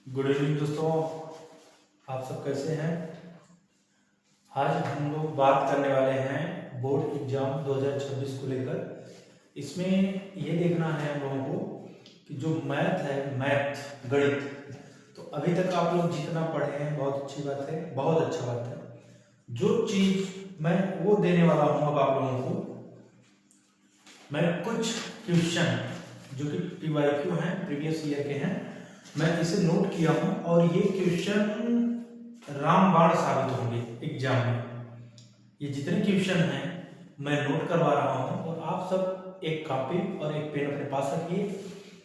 Good evening दोस्तों, आप सब कैसे हैं। आज हम लोग बात करने वाले हैं बोर्ड एग्जाम 2026 को लेकर। इसमें ये देखना है हम लोगों को कि जो मैथ है, मैथ गणित, तो अभी तक आप लोग जितना पढ़े हैं बहुत अच्छी बात है, बहुत अच्छा बात है। जो चीज मैं वो देने वाला हूँ अब आप लोगों को, मैं कुछ क्वेश्चन जो कि PYQ हैं, प्रीवियस ईयर के हैं, मैं इसे नोट किया हूं और ये क्वेश्चन रामबाण साबित होंगे एग्जाम में। ये जितने क्वेश्चन हैं मैं नोट करवा रहा हूं और आप सब एक कॉपी और एक पेन अपने पास रखिए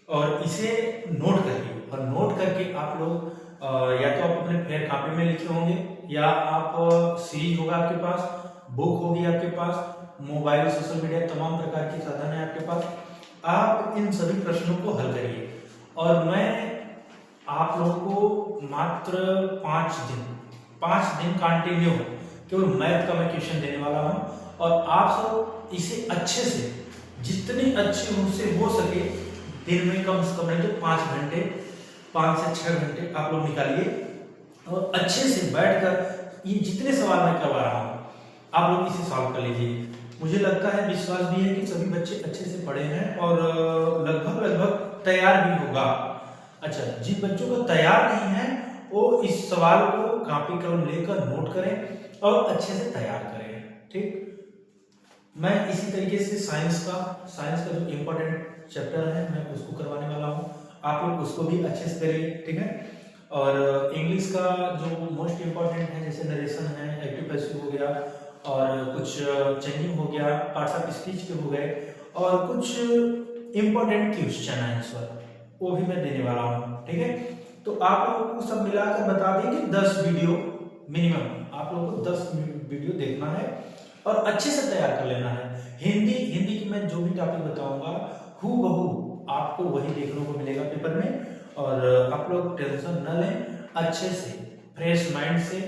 और इसे नोट करिए। और नोट करके आप लोग या तो आप अपने फिर कॉपी में लिखे होंगे या आप सीरीज होगा आपके पास, बुक होगी आपके पास, मोबाइल, सोशल मीडिया, तमाम प्रकार की साधन है आपके पास। आप इन सभी प्रश्नों को हल करिए और मैं आप लोगों को मात्र 5 दिन कंटिन्यू केवल मैथ का मैं क्वेश्चन देने वाला हूं और आप सब इसे अच्छे से, जितनी अच्छी मुझसे हो सके, दिन में कम से कम नहीं तो 5 घंटे, 5 से 6 घंटे आप लोग निकालिए और अच्छे से बैठकर ये जितने सवाल मैं करवा रहा हूं आप लोग इसे सॉल्व कर लीजिए। मुझे लगता है, विश्वास भी है कि सभी बच्चे अच्छे से पढ़े हैं और लगभग तैयार भी होगा। अच्छा, जिन बच्चों को तैयार नहीं है वो इस सवाल को कॉपी कलम लेकर नोट करें और अच्छे से तैयार करें। ठीक, मैं इसी तरीके से साइंस का जो इम्पोर्टेंट चैप्टर है मैं उसको करवाने वाला हूँ, आप लोग उसको भी अच्छे से करिए। ठीक है, और इंग्लिश का जो मोस्ट इम्पोर्टेंट है, जैसे नरेशन है, एक्टिव पैसिव हो गया और कुछ चेंजिंग हो गया, पार्ट्स ऑफ स्पीच के हो गए और कुछ इम्पोर्टेंट क्वेश्चन है इस बार, वो भी मैं देने वाला हूँ। ठीक है, तो आप लोगों को सब मिलाकर बता दें कि 10 वीडियो मिनिमम आप लोगों को 10 वीडियो देखना है और अच्छे से तैयार कर लेना है। हिंदी की मैं जो भी टॉपिक बताऊंगा हूबहू आपको वही देखने को मिलेगा पेपर में और आप लोग टेंशन न लें, अच्छे से फ्रेश माइंड से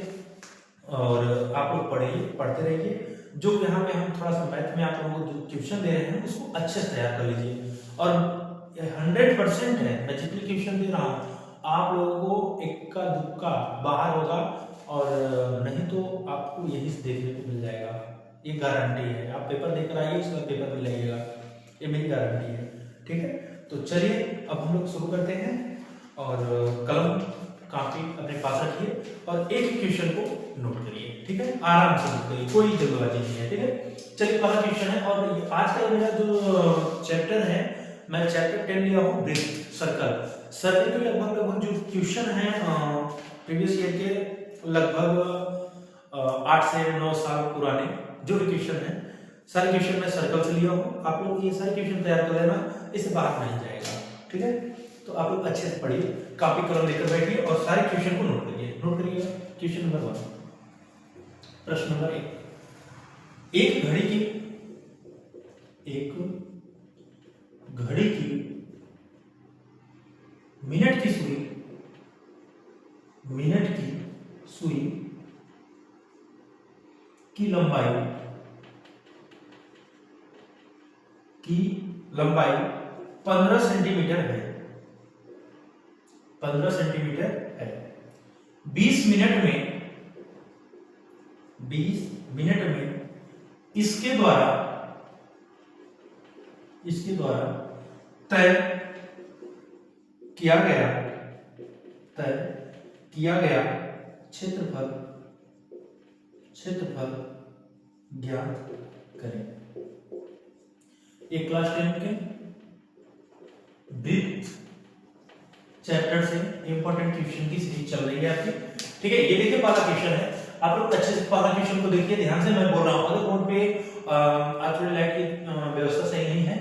और आप लोग पढ़ते रहिए। जो यहाँ पे हम थोड़ा सा मैथ में आप लोगों को जो क्वेश्चन दे रहे हैं उसको अच्छे से तैयार कर लीजिए और 100% है, मैं जितने क्वेश्चन दे रहा हूँ आप लोगों को इक्का दुक्का बाहर होगा और नहीं तो आपको यही से देखने को मिल जाएगा, ये गारंटी है। आप पेपर देकर आइए, इसका पेपर मिल जाएगा, ये मेरी गारंटी है। ठीक है, तो चलिए अब हम लोग शुरू करते हैं और कलम काफी अपने पास रखिए और एक क्वेश्चन को नोट करिए। ठीक है, आराम से नोट करिए, कोई जल्दबाजी नहीं है। ठीक है, चलिए पहला क्वेश्चन है और आज का मेरा जो चैप्टर है, मैं चैप्टर 10 लिया हूँ, ब्रिज सर्कल के लगभग जो क्वेश्चन है प्रीवियस ईयर के लगभग 8 से 9 साल पुराने जो क्वेश्चन है, सारे क्वेश्चन मैं सर्कल से लिया हूँ। आप लोग ये सारे क्वेश्चन तैयार कर लेना, इससे बाहर नहीं जाएगा। ठीक है, तो आप लोग अच्छे से पढ़िए, कॉपी कलम लेकर बैठिए और सारे क्वेश्चन को नोट करिए। क्वेश्चन नंबर 1, प्रश्न नंबर 1, एक घड़ी की मिनट की सुई की लंबाई 15 सेंटीमीटर है। 15 सेंटीमीटर है। 20 मिनट में इसके द्वारा तय किया गया क्षेत्रफल ज्ञात करें। एक क्लास 10 के ब्रीथ चैप्टर से इंपॉर्टेंट क्वेश्चन की सीरीज चल रही है आपकी। ठीक है, ये देखिए पहला क्वेश्चन है, आप लोग अच्छे से पहला क्वेश्चन को देखिए, ध्यान से मैं बोल रहा हूँ। अगर बोर्ड पे एक्चुअली लाइट की व्यवस्था सही नहीं है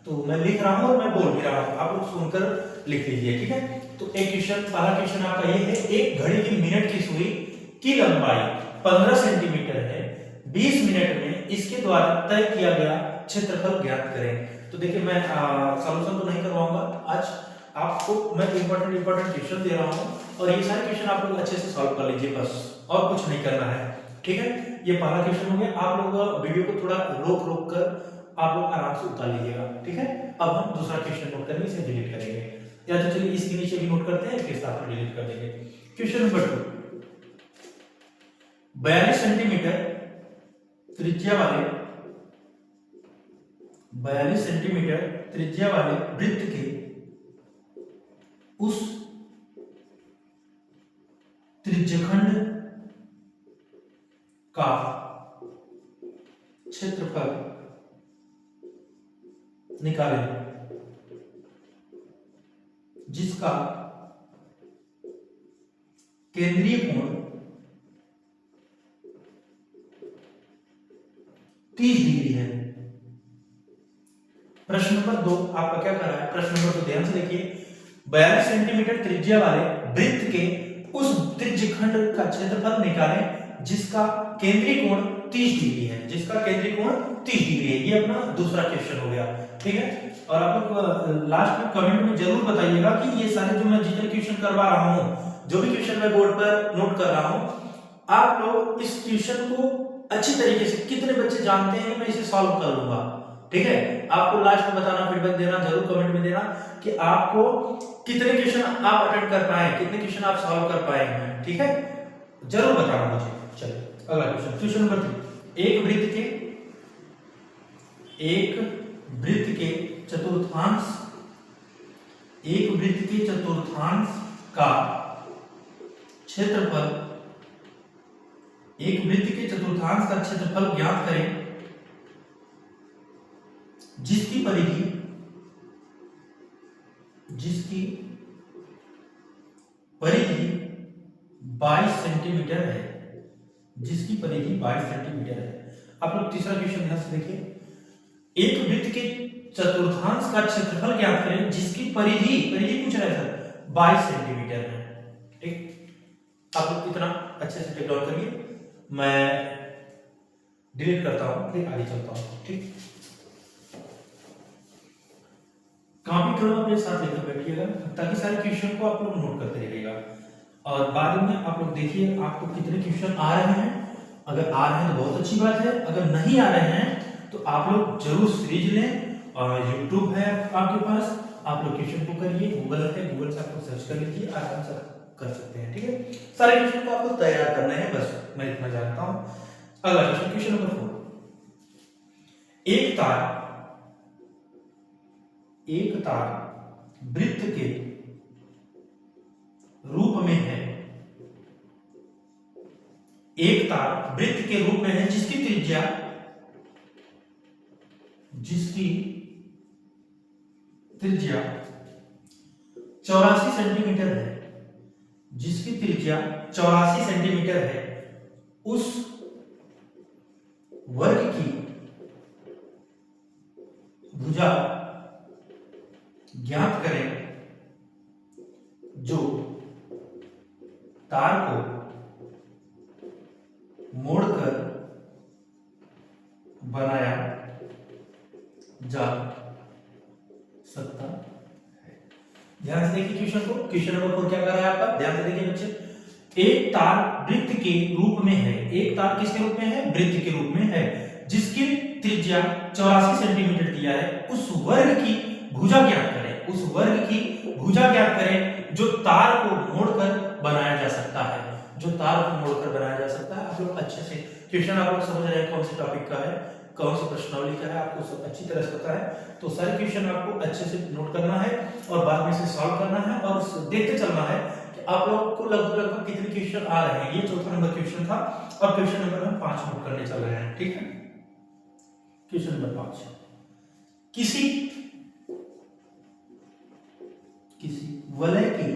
तो मैं लिख रहा हूँ और मैं बोल भी रहा हूँ, आप लोग सुनकर लिख लीजिए। ठीक है, तो एक क्वेश्चन, पहला क्वेश्चन आपका ये है, एक घड़ी की मिनट की सुई की लंबाई 15 सेंटीमीटर है, 20 मिनट में इसके द्वारा तय किया गया क्षेत्रफल ज्ञात करें। तो देखिए मैं सॉल्यूशन तो नहीं करवाऊंगा आज, आपको मैं इंपॉर्टेंट क्वेश्चन दे रहा हूं और ये सारे क्वेश्चन आप लोग अच्छे से सॉल्व कर लीजिए, बस और कुछ नहीं करना है। ठीक है, ये पहला क्वेश्चन हो गया। आप लोग वीडियो को थोड़ा रोक कर आप लोग आराम से उतार लीजिएगा। ठीक है, अब हम दूसरा क्वेश्चन नोट करेंगे, इसे डिलीट करेंगे। या तो चलिए इसके नीचे भी नोट करते हैं, फिर साथ में डिलीट कर देंगे। क्वेश्चन नंबर 2, 42 सेंटीमीटर त्रिज्या वाले 42 सेंटीमीटर त्रिज्या वाले वृत्त के उस त्रिज्यखंड का क्षेत्रफल निकालें जिसका केंद्रीय कोण 30 डिग्री है। प्रश्न नंबर 2 आपका क्या कर रहा है? प्रश्न नंबर 2 ध्यान से देखिए, 42 सेंटीमीटर त्रिज्या वाले वृत्त के उस त्रिज्यखंड का क्षेत्रफल निकालें जिसका केंद्रीय कोण 30 डिग्री है, जिसका केंद्रीय कोण 30 डिग्री है। ये अपना दूसरा क्वेश्चन हो गया, ठीक है। और आप लोग लास्ट में कमेंट में जरूर बताइएगा कि ये सारे जो मैं जितने क्वेश्चन करवा रहा हूं, जो भी क्वेश्चन मैं बोर्ड पर नोट कर रहा हूं, आप लोग इस क्वेश्चन को अच्छी तरीके से कितने बच्चे जानते हैं, मैं इसे सॉल्व कर लूंगा, ठीक है। आपको लास्ट में बताना, फीडबैक देना, जरूर कमेंट में देना कि आपको कितने क्वेश्चन आप अटेंड कर पाए, कितने क्वेश्चन आप सॉल्व कर पाए हैं, ठीक है, जरूर बताना मुझे। चलिए अगला क्वेश्चन, क्वेश्चन नंबर 3, एक वृत्त के चतुर्थांश का क्षेत्रफल, एक वृत्त के चतुर्थांश का क्षेत्रफल ज्ञात करें जिसकी परिधि 22 सेंटीमीटर है, जिसकी परिधि 22 सेंटीमीटर है। आप लोग तीसरा क्वेश्चन ध्यान से देखिए, एक वृत्त के चतुर्थांश का क्षेत्रफल ज्ञात करें जिसकी परिधि पूछ रहा है सर 22 सेंटीमीटर है, ठीक। आप लोग इतना अच्छे से टेक डाउन करिए, मैं डिलीट करता हूं, फिर आगे चलता हूं, ठीक। कॉपी कलम अपने साथ लेकर बैठिएगा ताकि सारे क्वेश्चन को आप लोग नोट करते रहिएगा, और बाद में आप लोग देखिए आपको कितने क्वेश्चन आ रहे हैं। अगर आ रहे हैं तो बहुत अच्छी बात है, अगर नहीं आ रहे हैं तो आप लोग जरूर सीरीज लें, और यूट्यूब है आपके पास, आप लोग क्वेश्चन को करिए, गूगल है, गूगल से आपको सर्च कर लीजिए, आराम से कर सकते हैं, ठीक है। सारे क्वेश्चन को आपको तैयार करना है, बस मैं इतना जानता हूं। अगला क्वेश्चन, क्वेश्चन नंबर 4, एक तार वृत्त के रूप में है, एक तार वृत्त के रूप में है जिसकी त्रिज्या 84 सेंटीमीटर है, जिसकी त्रिज्या 84 सेंटीमीटर है। उस वर्ग की भुजा ज्ञात करें जो तार को मोड़कर बनाया जा सकता है। ध्यान से देखिए क्वेश्चन को, क्वेश्चन नंबर 4 क्या कर रहा है आपका, ध्यान से देखिए बच्चे। एक तार वृत्त के रूप में है, एक तार किसके रूप में है? वृत्त के रूप में है, जिसकी त्रिज्या 84 सेंटीमीटर दिया है। उस वर्ग की भुजा ज्ञात करें, उस वर्ग की भुजा ज्ञात करें जो तार को मोड़कर बनाया जा सकता है, जो तार को मोड़कर बनाया जा सकता है। आप लोग अच्छे से क्वेश्चन आप लोग समझ रहे हैं कौन से टॉपिक का है, कौन सी प्रश्नावली का है, आपको सब अच्छी तरह से पता है। तो सारे क्वेश्चन आपको अच्छे से नोट करना है और बाद में इसे सॉल्व करना है और देखते चलना है कि आप लोग को लगभग कितने क्वेश्चन आ रहे हैं। ये चौथा नंबर क्वेश्चन था और क्वेश्चन नंबर हम 5 नोट करने चल रहे हैं, ठीक है। क्वेश्चन नंबर 5, किसी वलय की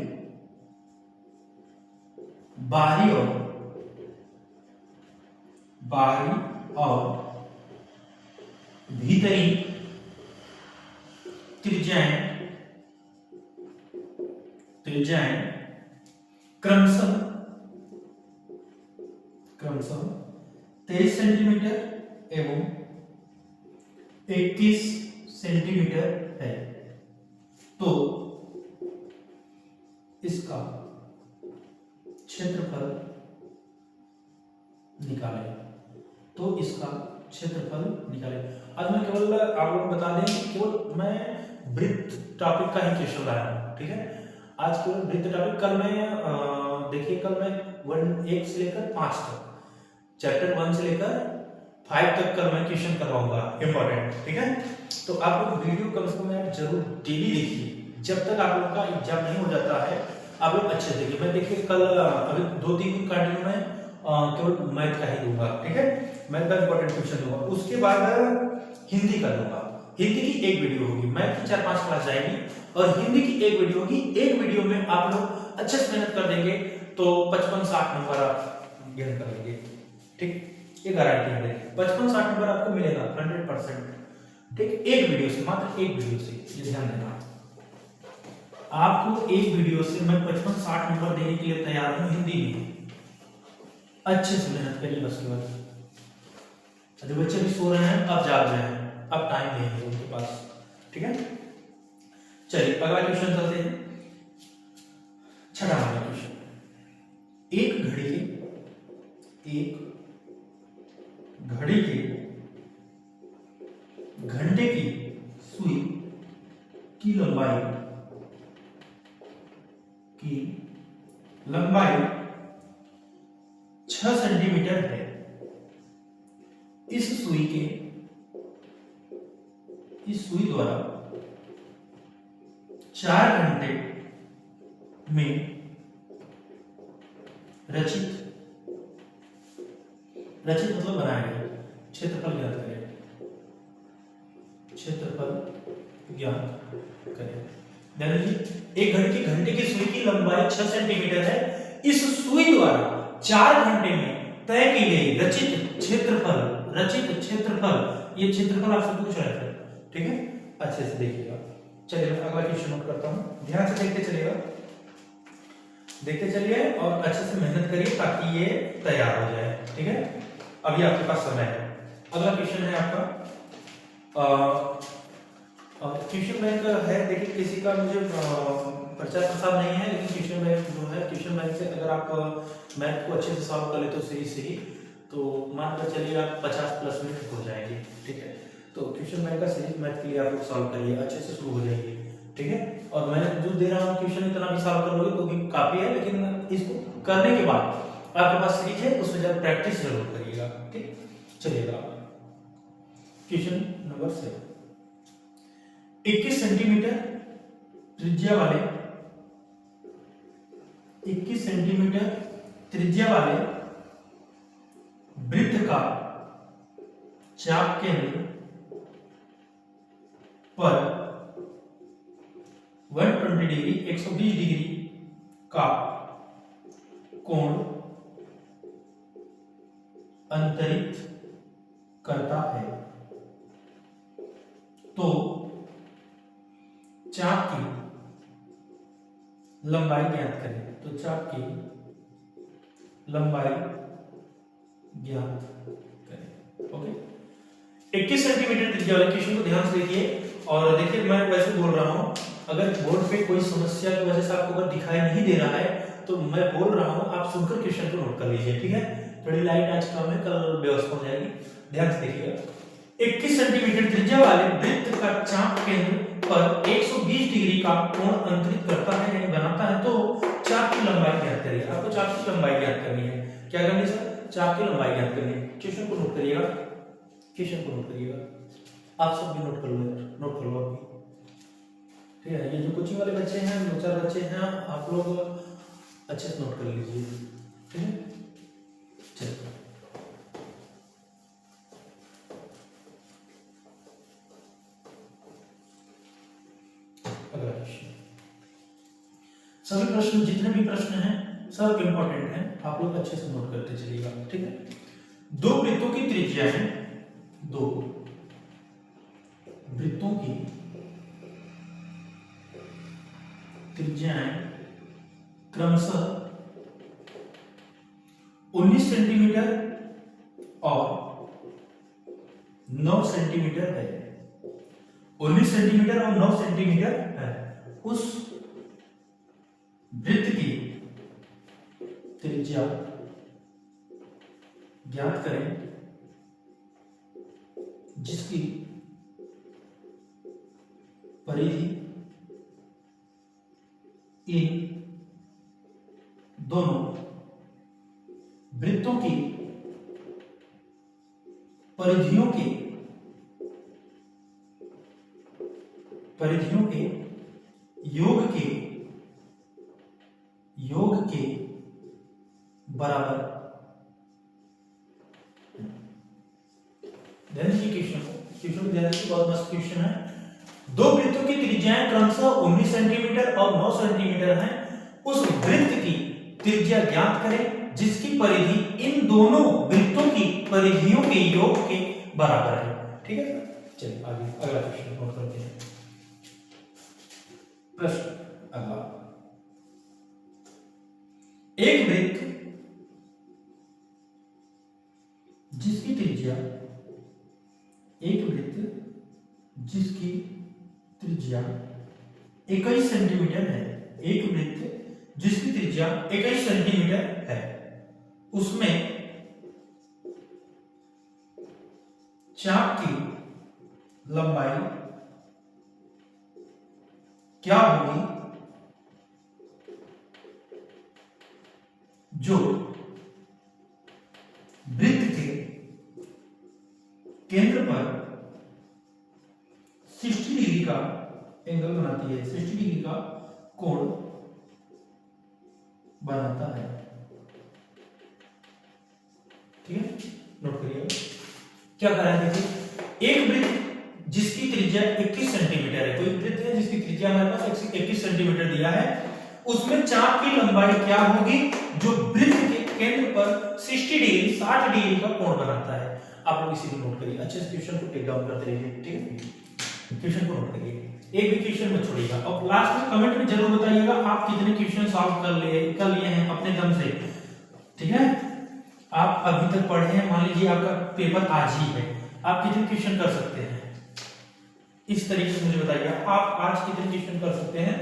बाहरी और भीतरी त्रिज्याएं क्रमशः 23 सेंटीमीटर एवं 21 सेंटीमीटर है, तो इसका क्षेत्रफल निकालें। तो इसका क्षेत्रफल निकालें। आज मैं केवल आप लोगों को बता दें कि केवल मैं वृत्त टॉपिक का ही क्वेश्चन लाया हूं, ठीक है। आज केवल वृत्त टॉपिक, कल मैं देखिए कल मैं 1 से लेकर 5 तक, चैप्टर 1 से लेकर 5 तक कल मैं क्वेश्चन करवाऊंगा इंपॉर्टेंट, ठीक है। तो आप लोग वीडियो कम से कम जरूर डेली देखिए, जब तक आप लोग का एग्जाम नहीं हो जाता है आप लोग अच्छे देखिए। मैं देखिए कल अभी 2-3 दिन कंटिन्यू में केवल मैथ का ही दूंगा, ठीक है, मैथ का इंपॉर्टेंट क्वेश्चन दूंगा। उसके बाद हिंदी का दूंगा, हिंदी की एक वीडियो होगी, मैथ की 4-5 क्लास जाएगी और हिंदी की एक वीडियो होगी। एक वीडियो में आप लोग अच्छे से मेहनत कर देंगे तो 55-60 नंबर आप गेन कर लेंगे, ठीक, ये गारंटी है। 55-60 नंबर आपको मिलेगा 100%, ठीक। एक वीडियो से, मात्र एक वीडियो से, ये ध्यान देना, आपको एक वीडियो से मैं 55-60 नंबर देने के लिए तैयार हूं हिंदी में। अच्छे से मेहनत करिए बस केवल। अभी बच्चे भी सो रहे हैं, अब जाग रहे हैं, अब टाइम नहीं है उनके पास, ठीक है। चलिए अगला क्वेश्चन चलते हैं, छठा वाला क्वेश्चन। एक घड़ी के घंटे की सुई की लंबाई 6 सेंटीमीटर है। इस सुई द्वारा 4 घंटे में रचित मतलब बनाया गया क्षेत्रफल ज्ञात करें, एक घंटे की सुई की लंबाई 6 सेंटीमीटर है। इस सुई द्वारा 4 घंटे में तय की गई रचित क्षेत्रफल, ये क्षेत्रफल आपसे पूछ रहा है, ठीक है, अच्छे से देखिएगा। चलिए मैं अगला क्वेश्चन नोट करता हूं, ध्यान से देखते चलिए और अच्छे से मेहनत करिए ताकि ये तैयार हो जाए, ठीक है। अभी आपके पास समय है। अगला क्वेश्चन है आपका क्वेश्चन बैंक है। देखिए किसी का मुझे प्रचार प्रसार नहीं है, लेकिन क्वेश्चन बैंक जो है, क्वेश्चन बैंक से अगर आप मैथ को अच्छे से सॉल्व कर ले तो सही तो मान कर चलिए आप 50+ मिनट हो जाएंगे, ठीक है। तो क्वेश्चन बैंक का सीरीज मैथ के लिए आप लोग सॉल्व करिए, अच्छे से शुरू हो जाइए, ठीक है। और मैंने जो दे रहा हूँ क्वेश्चन इतना भी सॉल्व कर लोगे तो भी काफी है, लेकिन इसको करने के बाद आपके पास सीरीज है, उसमें जब प्रैक्टिस जरूर करिएगा, ठीक। चलिएगा क्वेश्चन नंबर 7। 21 सेंटीमीटर त्रिज्या वाले वृत्त का चाप केंद्र पर 120 डिग्री 120 डिग्री का कोण अंतरित करता है, तो चाप की लंबाई ज्ञात करें। तो चाप की लंबाई ज्ञात करें, ओके। 21 सेंटीमीटर त्रिज्या वाले क्वेश्चन को ध्यान से देखिए और देखिए मैं वैसे बोल रहा हूं, अगर बोर्ड पे कोई समस्या की वजह से आपको अगर दिखाई नहीं दे रहा है तो मैं बोल रहा हूं, आप सुनकर क्वेश्चन को नोट कर लीजिए, ठीक है। थोड़ी लाइट आज कम है, कल व्यवस्था हो जाएगी, ध्यान से देखिएगा। 21 सेंटीमीटर त्रिज्या वाले वृत्त का चाप केंद्र पर 120 डिग्री का कोण अंतरित करता है यानी बनाता है, तो चाप की लंबाई ज्ञात करिए। आपको चाप की लंबाई ज्ञात करनी है। क्या करनी है सर? चाप की लंबाई ज्ञात करनी है। क्वेश्चन को नोट करिएगा, आप सब भी नोट कर लो अभी, ठीक है। ये जो कोचिंग वाले बच्चे हैं, 2-4 बच्चे हैं, आप लोग अच्छे से नोट कर लीजिए, ठीक है। चलिए अगला क्वेश्चन। सभी प्रश्न, जितने भी प्रश्न हैं सब इंपॉर्टेंट हैं, आप लोग अच्छे से नोट करते चलिएगा, ठीक है। 2 वृत्तों की त्रिज्याएं, 2 वृत्तों की त्रिज्याएं क्रमशः 19 सेंटीमीटर और 9 सेंटीमीटर है। 19 सेंटीमीटर और 9 सेंटीमीटर है। उस वृत्त की त्रिज्या ज्ञात करें जिसकी परिधि इन दोनों वृत्तों की परिधियों के योग के बराबर। क्वेश्चन को ध्यान से, बहुत मस्त क्वेश्चन है। दो वृत्तों की त्रिज्याएं क्रमशः 19 सेंटीमीटर और 9 सेंटीमीटर हैं। उस वृत्त की त्रिज्या ज्ञात करें जिसकी परिधि इन दोनों वृत्तों की परिधियों के योग के बराबर है। ठीक है, चलिए आगे अगला क्वेश्चन नोट करते हैं। प्रश्न अगला, एक वृत्त जिसकी त्रिज्या 21 सेंटीमीटर है, एक वृत्त जिसकी त्रिज्या 21 सेंटीमीटर है, उसमें चाप की लंबाई क्या होगी जो वृत्त के केंद्र पर 60 डिग्री का एंगल बनाती है, 60 डिग्री का कोण बनाता है। ठीक है, नोट करिए क्या कर रहा है। देखिए, एक वृत्त जिसकी त्रिज्या 21 सेंटीमीटर है, कोई वृत्त है जिसकी त्रिज्या हमारे पास 21 सेंटीमीटर दिया है, उसमें चाप की लंबाई क्या होगी जो वृत्त के केंद्र पर 60 डिग्री का कोण बनाता है। आप लोग इसी को नोट करिए, अच्छे से क्वेश्चन को टेक डाउन करते रहिए। ठीक है, क्वेश्चन को नोट करिए, एक भी क्वेश्चन मत छोड़िएगा और लास्ट में कमेंट में जरूर बताइएगा आप कितने क्वेश्चन सॉल्व कर लिए हैं अपने दम से। ठीक है, आप अभी तक पढ़े हैं, मान लीजिए आपका पेपर आज ही है, आप कितने क्वेश्चन कर सकते हैं इस तरीके से मुझे बताइए, आप आज कितने क्वेश्चन कर सकते हैं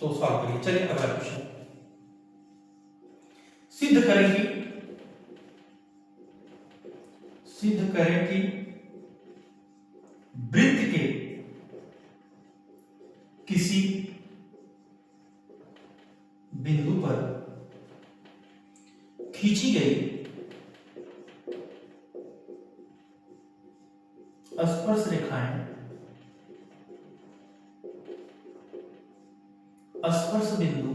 तो सॉल्व करिए। चलिए अगला क्वेश्चन, सिद्ध करें कि वृत्त के किसी बिंदु पर खींची गई स्पर्श रेखाएं स्पर्श बिंदु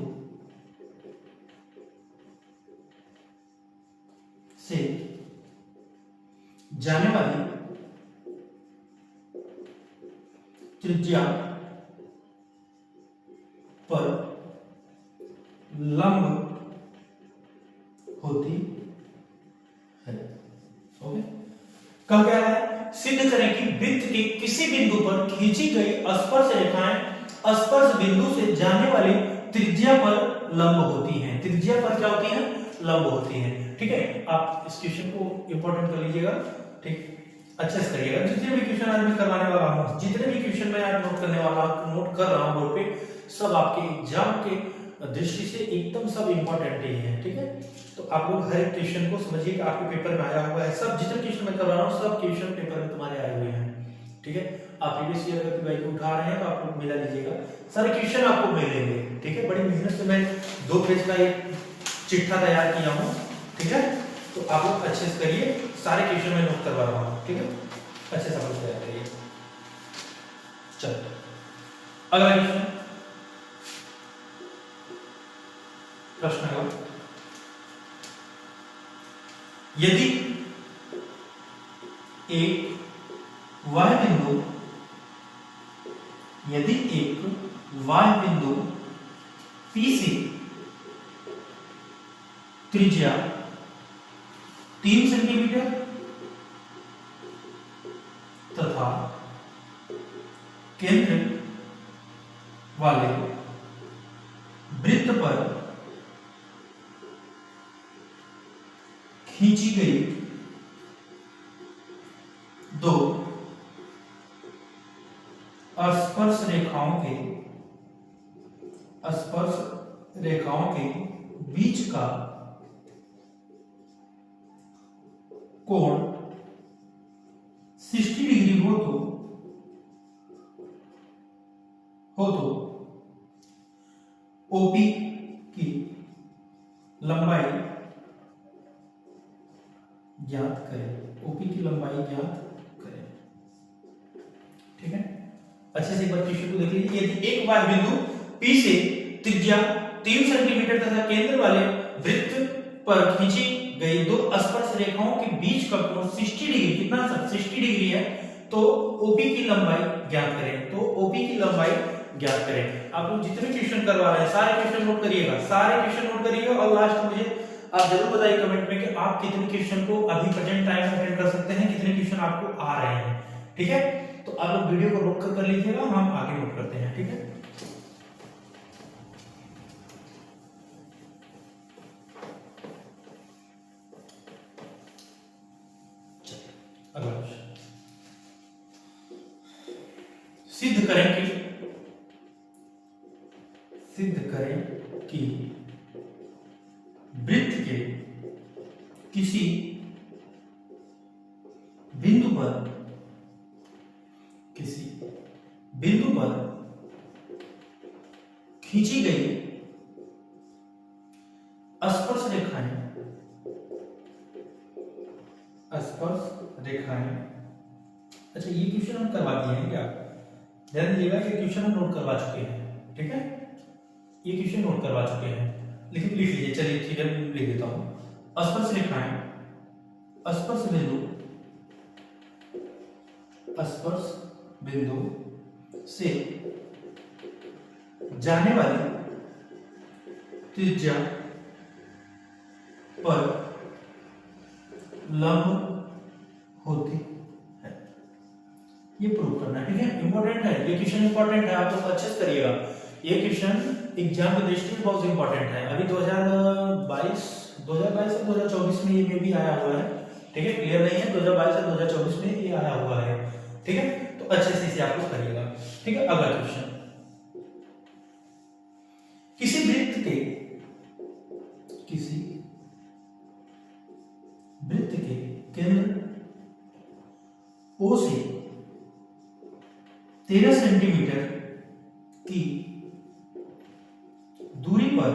से जाने वाली त्रिज्या पर लंब होती है। ओके, कहा गया है सिद्ध करें कि वृत्त के किसी बिंदु पर खींची गई स्पर्श रेखाएं स्पर्श बिंदु से जाने वाली त्रिज्या पर लंब होती हैं। त्रिज्या पर क्या होती हैं? लंब होती हैं। ठीक है, आप इस क्वेश्चन को इंपॉर्टेंट कर लीजिएगा। ठीक, अच्छे से करिएगा। जितने भी क्वेश्चन आज मैं करवाने वाला हूँ, जितने भी क्वेश्चन मैं आज नोट कर रहा हूँ बोर्ड पे, सब आपके एग्जाम के दृष्टि से एकदम सब इंपॉर्टेंट ही है। ठीक है, तो आप लोग हर एक क्वेश्चन को समझिए कि आपके पेपर में आया हुआ है। सब जितने क्वेश्चन मैं करवा रहा हूँ सब क्वेश्चन पेपर में तुम्हारे आए हुए हैं। ठीक है, आप प्रीवियस ईयर का भाई उठा रहे हैं तो आप लोग मिला लीजिएगा, सारे क्वेश्चन आपको मिलेंगे। ठीक है, बड़ी मेहनत से मैं 2 पेज का एक चिट्ठा तैयार किया हूँ। ठीक है, तो आप लोग अच्छे से करिए, सारे क्वेश्चन मैं नोट करवा रहा हूँ। ठीक है, अच्छे से आप लोग तैयार करिए। चलो अगला क्वेश्चन, प्रश्न है यदि एक y बिंदु P से त्रिज्या 3 सेंटीमीटर तथा केंद्र वाले वृत्त पर खींची गई 2 स्पर्श रेखाओं के बीच का कोण 60 डिग्री हो तो ओपी की लंबाई ज्ञात करें। ओपी की लंबाई ज्ञात करें। ठीक है, अच्छे से एक बार क्वेश्चन को देख लीजिए। यदि एक बार बिंदु P से त्रिज्या 3 सेंटीमीटर तथा केंद्र वाले वृत्त पर खींची गई दो स्पर्श रेखाओं के बीच का कोण 60 डिग्री, कितना 60 डिग्री है, तो OP की लंबाई ज्ञात करें। तो OP की लंबाई ज्ञात करें। आप लोग जितने क्वेश्चन करवा रहे हैं सारे क्वेश्चन नोट करिएगा, सारे क्वेश्चन नोट करिएगा और लास्ट में मुझे आप जरूर बताइए कमेंट में कि आप कितने क्वेश्चन को अभी प्रेजेंट टाइम में अटेंड कर सकते हैं, कितने क्वेश्चन आपको आ रहे हैं। ठीक है, तो आप लोग वीडियो को रोक कर लीजिएगा, हम आगे नोट करते हैं। ठीक है, अगला क्वेश्चन, सिद्ध करें कि वृत्त के किसी बिंदु पर खींची गई स्पर्श रेखाएं। अच्छा, ये क्वेश्चन हम करवा दिए हैं क्या? ध्यान दीजिएगा, ये क्वेश्चन हम नोट करवा चुके हैं। ठीक है, ये क्वेश्चन नोट करवा चुके हैं, लेकिन लिख लीजिए। चलिए ठीक है, लिख देता हूं। स्पर्श रेखाएं, स्पर्श बिंदु से जाने वाली त्रिज्या पर लंब होती है। ये प्रूव करना है। ठीक है, इंपॉर्टेंट है ये क्वेश्चन, इंपॉर्टेंट है, आप लोग अच्छे से करिएगा। ये क्वेश्चन एग्जाम की दृष्टि से बहुत इंपॉर्टेंट है। अभी 2022 से 2024 में ये भी आया हुआ है। ठीक है, क्लियर नहीं है, 2022 से 2024 में ये आया हुआ है। ठीक है, तो अच्छे से इसे आप लोग करिएगा। ठीक है, अगला क्वेश्चन, किसी वृत्त के केंद्र O से 13 सेंटीमीटर की दूरी पर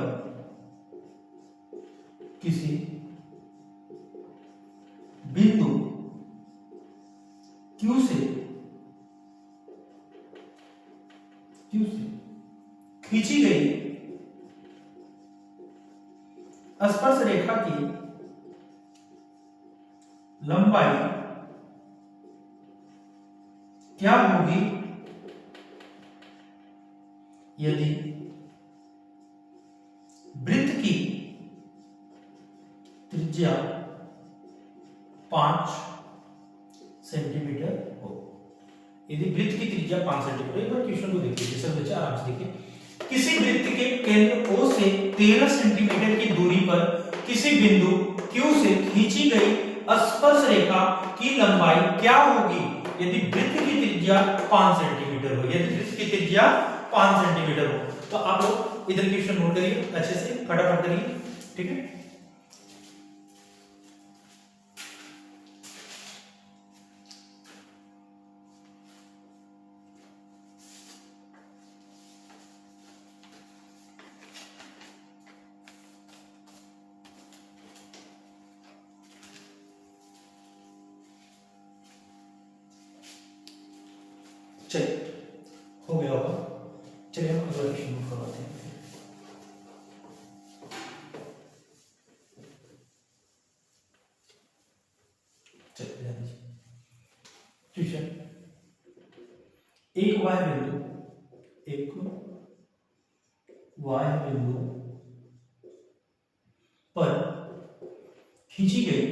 किसी बिंदु Q से खींची गई स्पर्श रेखा की लंबाई क्या होगी यदि वृत्त की त्रिज्या 5 सेंटीमीटर हो? यदि वृत्त की त्रिज्या 5 सेंटीमीटर, एक बार क्वेश्चन को देखिए सर, बच्चे आराम से देखिए। किसी वृत्त के केंद्र O से 13 सेंटीमीटर की दूरी पर किसी बिंदु Q से खींची गई स्पर्श रेखा की लंबाई क्या होगी यदि वृत्त की त्रिज्या 5 सेंटीमीटर हो? यदि वृत्त की त्रिज्या 5 सेंटीमीटर हो, तो आप लोग इधर क्वेश्चन नोट करिए अच्छे से, फटाफट करिए। ठीक है, चलिए हो गया होगा। चलिए हम अगला क्वेश्चन नोट करवाते हैं। चलिए ध्यान दीजिए, क्वेश्चन, एक वाय बिंदु पर खींची गई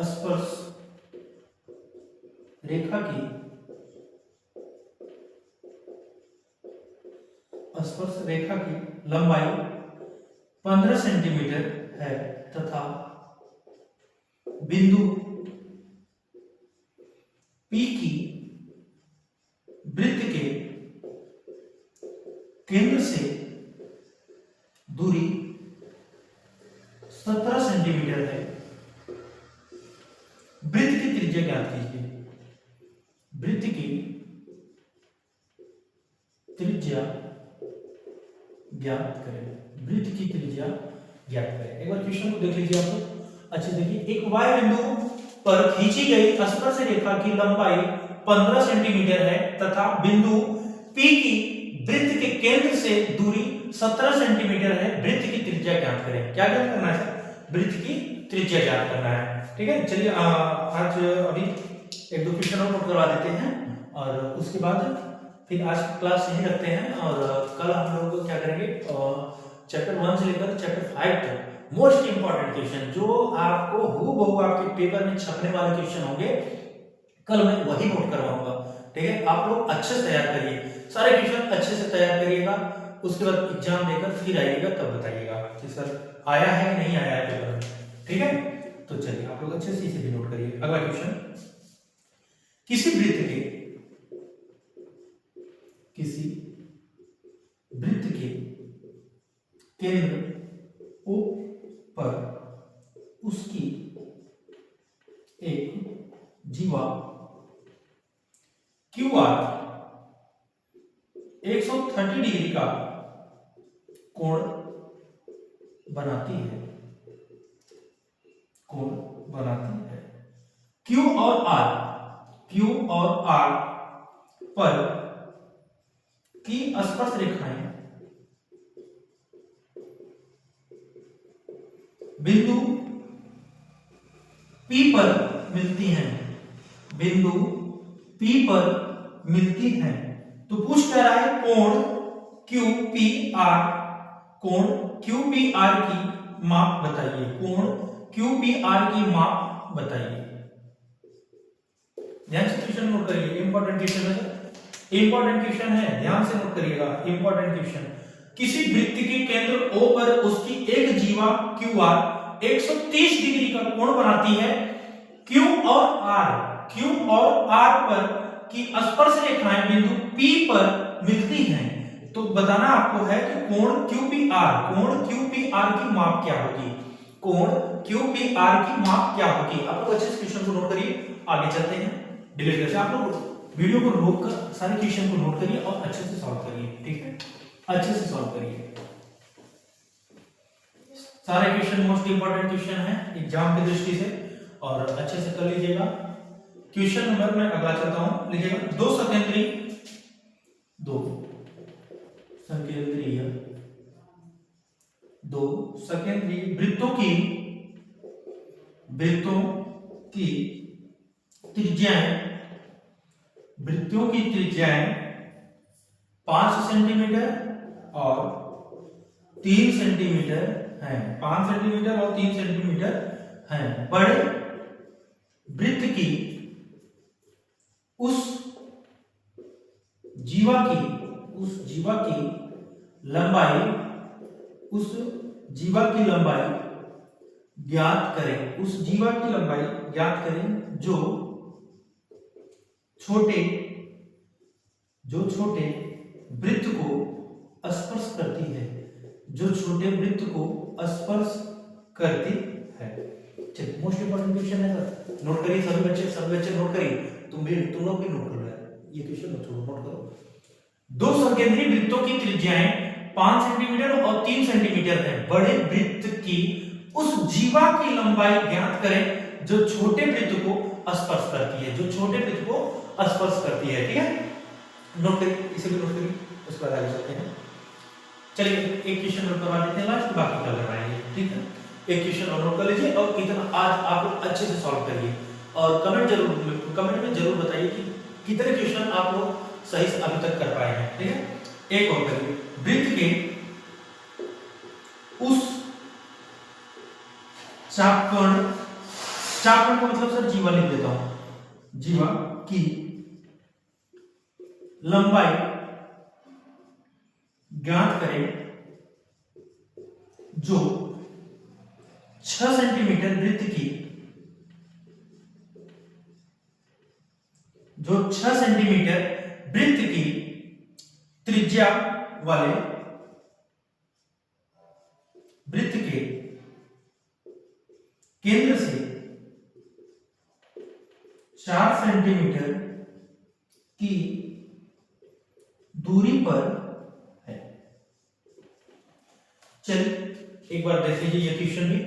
स्पर्श रेखा की लंबाई 15 सेंटीमीटर है तथा बिंदु P की वृत्त के केंद्र से दूरी 17 सेंटीमीटर है। वृत्त की त्रिज्या ज्ञात कीजिए। वृत्त की त्रिज्या ज्ञात करें, वृत्त की त्रिज्या ज्ञात करें। एक बार क्वेश्चन को देख लीजिए आप लोग। अच्छा देखिए, एक y बिंदु पर खींची गई स्पर्श रेखा की लंबाई 15 सेंटीमीटर है तथा बिंदु P की वृत्त के केंद्र से दूरी 17 सेंटीमीटर है। वृत्त की त्रिज्या ज्ञात करें। क्या ज्ञात करना है सर? वृत्त की त्रिज्या ज्ञात करना है। ठीक है, चलिए आज अभी एक दो क्वेश्चन और नोट करवा देते हैं और उसके बाद फिर आज क्लास यही रखते हैं और कल हम लोग क्या करेंगे, चैप्टर 1 से लेकर चैप्टर 5 तक मोस्ट इंपॉर्टेंट क्वेश्चन जो आपको हूबहू आपके पेपर में छपने वाले क्वेश्चन होंगे, कल मैं वही नोट करवाऊंगा। ठीक है, आप लोग अच्छे से तैयार करिए, सारे क्वेश्चन अच्छे से तैयार करिएगा। उसके बाद एग्जाम देकर फिर आइएगा, तब बताइएगा कि सर आया है कि नहीं आया है पेपर में। ठीक है, तो चलिए आप लोग अच्छे से इसे भी नोट करिए। अगला क्वेश्चन, किसी वृत्त के केंद्र O पर उसकी एक जीवा QR 130 डिग्री का कोण बनाती है, Q और R पर की स्पर्श रेखाएं बिंदु P पर मिलती हैं, तो पूछ क्या रहा है, कोण QPR की माप बताइए, कोण QPR की माप बताइए। ध्यान से क्वेश्चन नोट करिए, इंपॉर्टेंट क्वेश्चन है, ध्यान से नोट करिएगा, इंपॉर्टेंट क्वेश्चन। किसी वृत्त के केंद्र O पर उसकी एक जीवा QR 130 डिग्री का कोण बनाती है। Q और R पर की स्पर्श रेखाएं बिंदु P पर मिलती हैं, तो बताना आपको है कि कोण QPR की माप क्या होगी, आप लोग अच्छे से क्वेश्चन को नोट करिए, आगे चलते हैं। डिलीट करके आप लोग वीडियो को रोक कर सारे क्वेश्चन को नोट करिए और अच्छे से सॉल्व करिए। ठीक है, अच्छे से सॉल्व करिए। सारे क्वेश्चन मोस्ट इंपॉर्टेंट क्वेश्चन है एग्जाम की दृष्टि से और अच्छे से कर लीजिएगा। क्वेश्चन नंबर में अगला चलता हूं, लिखिएगा। दो सकेंद्रीय वृत्तों की त्रिज्याएं 5 सेंटीमीटर और 3 सेंटीमीटर हैं, 5 सेंटीमीटर और 3 सेंटीमीटर हैं। बड़े वृत्त की उस जीवा की लंबाई ज्ञात करें, जो छोटे वृत्त को स्पर्श करती है, चलिए मोस्ट इंपोर्टेंट क्वेश्चन है सर, नोट करिए सभी बच्चे नोट करिए, तुम लोग भी नोट करो यार, ये क्वेश्चन नोट करो। दो सकेंद्रीय वृत्तों की त्रिज्याएं 5 सेंटीमीटर और 3 सेंटीमीटर है। बड़े वृत्त की उस जीवा की लंबाई ज्ञात करें जो छोटे वृत्त को स्पर्श करती है, ठीक है। नोट करिए, इसे भी नोट करिए, उसके बाद आगे चलते हैं। चलिए एक क्वेश्चन नोट करवा देते हैं लास्ट, बाकी कल करवाएंगे। ठीक है, एक क्वेश्चन और नोट कर लीजिए और इतना आज आप लोग अच्छे से सॉल्व करिए और कमेंट में जरूर बताइए कि कितने क्वेश्चन आप लोग सही से अभी तक कर पाए हैं। ठीक है, एक और करिए। वृत्त के उस चापकोण का मतलब सर जीवा लिख देता हूं, जीवा की लंबाई ज्ञात करें जो 6 सेंटीमीटर वृत्त की त्रिज्या वाले वृत्त के केंद्र से 4 सेंटीमीटर की दूरी पर है। चलिए एक बार देख लीजिए ये क्वेश्चन भी।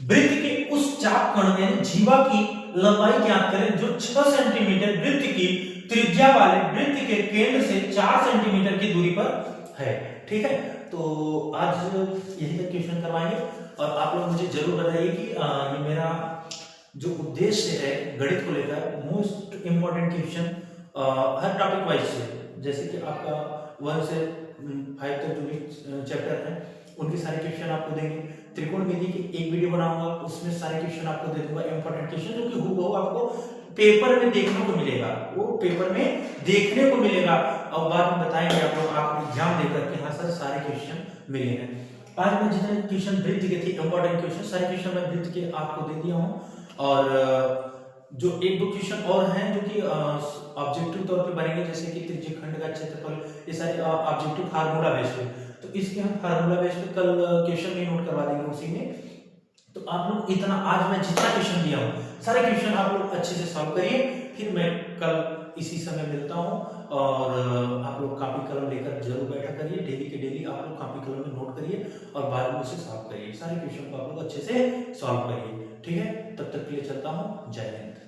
वृत्त के उस चाप कण में जीवा की लंबाई ज्ञात करें जो 6 सेंटीमीटर वृत्त की त्रिज्या वाले वृत्त के केंद्र से 4 सेंटीमीटर की दूरी पर है। ठीक है, तो आज यही तक क्वेश्चन करवाएंगे और आप लोग मुझे जरूर बताइए कि ये मेरा जो उद्देश्य है गणित को लेकर मोस्ट इंपॉर्टेंट क्वेश्चन हर टॉपिक वाइज से, जैसे कि आपका 1 से 5 तक जो भी चैप्टर है उनके सारे क्वेश्चन आपको देंगे। त्रिकोणमिति की एक वीडियो बनाऊंगा, उसमें सारे क्वेश्चन आपको दे दूंगा इंपॉर्टेंट क्वेश्चन जो कि हूबहू आपको पेपर में देखने को मिलेगा, वो पेपर में देखने को मिलेगा और बाद में बताएंगे आप लोग आप एग्जाम देकर के हाँ सर सारे क्वेश्चन मिले हैं। आज मैं जितने क्वेश्चन वृत्त के थे इंपॉर्टेंट क्वेश्चन सारे क्वेश्चन मैं वृत्त के आपको दे दिया हूँ और जो एक दो क्वेश्चन और हैं जो कि ऑब्जेक्टिव तौर पे बनेंगे, जैसे कि त्रिज्यखंड का क्षेत्रफल, ये सारे ऑब्जेक्टिव फार्मूला बेस्ड है, तो इसके हम फार्मूला बेस्ड पे कल क्वेश्चन भी नोट करवा देंगे उसी में। तो आप लोग इतना आज मैं जितना क्वेश्चन दिया हूँ सारे क्वेश्चन आप लोग अच्छे से सॉल्व करिए, फिर मैं कल इसी समय मिलता हूँ और आप लोग कॉपी कलम लेकर जरूर बैठा करिए, डेली के डेली आप लोग कॉपी कलम में नोट करिए और बाद में उसे सॉल्व करिए, सारे क्वेश्चन को आप लोग अच्छे से सॉल्व करिए। ठीक है, तब तक के लिए चलता हूँ, जय हिंद।